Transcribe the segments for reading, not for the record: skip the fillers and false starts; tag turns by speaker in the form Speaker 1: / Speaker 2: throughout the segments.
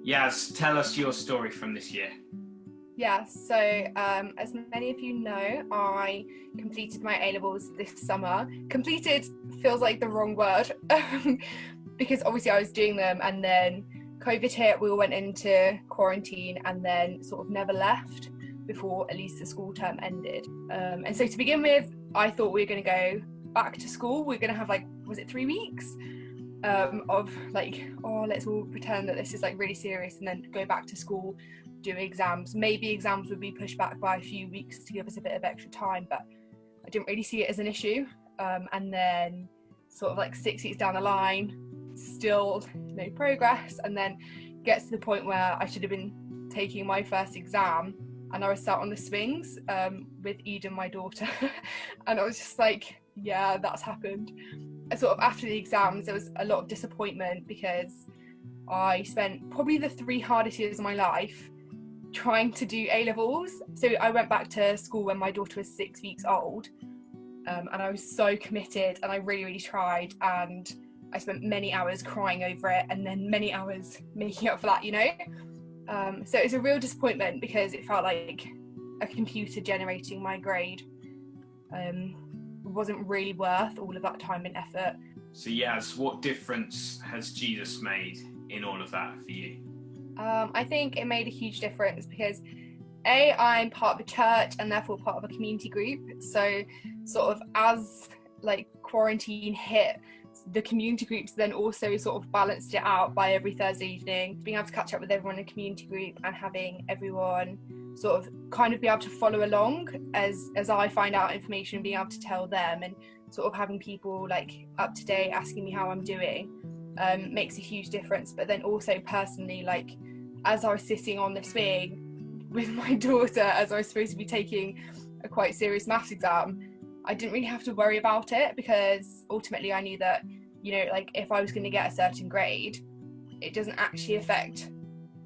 Speaker 1: Yas, tell us your story from this year.
Speaker 2: Yeah, so as many of you know, I completed my A-levels this summer. Completed feels like the wrong word because obviously I was doing them and then COVID hit, we all went into quarantine and then sort of never left before at least the school term ended. And so to begin with, I thought we were going to go back to school. We are going to have was it 3 weeks? Of oh, let's all pretend that this is really serious and then go back to school, do exams. Maybe exams would be pushed back by a few weeks to give us a bit of extra time, but I didn't really see it as an issue. And then sort of 6 weeks down the line, still no progress, and then gets to the point where I should have been taking my first exam and I was sat on the swings with Eden, my daughter, and I was just yeah, that's happened. Sort of after the exams, there was a lot of disappointment because I spent probably the 3 hardest years of my life trying to do A-levels. So I went back to school when my daughter was 6 weeks old, and I was so committed and I really, really tried, and I spent many hours crying over it and then many hours making up for that, So it was a real disappointment because it felt like a computer generating my grade wasn't really worth all of that time and effort.
Speaker 1: So Yas, what difference has Jesus made in all of that for you?
Speaker 2: I think it made a huge difference because I'm part of a church and therefore part of a community group. So sort of as quarantine hit, the community groups then also sort of balanced it out by every Thursday evening, being able to catch up with everyone in the community group and having everyone sort of kind of be able to follow along as I find out information, being able to tell them, and sort of having people up to date asking me how I'm doing makes a huge difference. But then also personally, as I was sitting on the swing with my daughter as I was supposed to be taking a quite serious maths exam, I didn't really have to worry about it because ultimately I knew that if I was going to get a certain grade, it doesn't actually affect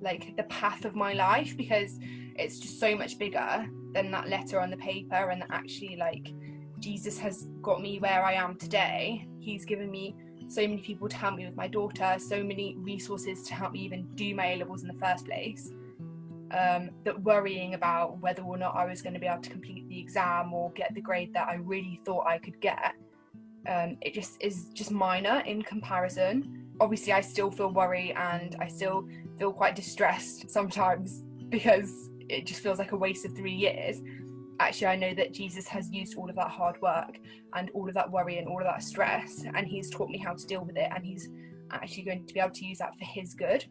Speaker 2: the path of my life, because it's just so much bigger than that letter on the paper, and that actually Jesus has got me where I am today. He's given me so many people to help me with my daughter, so many resources to help me even do my A-levels in the first place, that worrying about whether or not I was going to be able to complete the exam or get the grade that I really thought I could get, it just is just minor in comparison. Obviously I still feel worried and I still feel quite distressed sometimes because it just feels like a waste of 3 years. Actually, I know that Jesus has used all of that hard work and all of that worry and all of that stress, and he's taught me how to deal with it, and he's actually going to be able to use that for his good.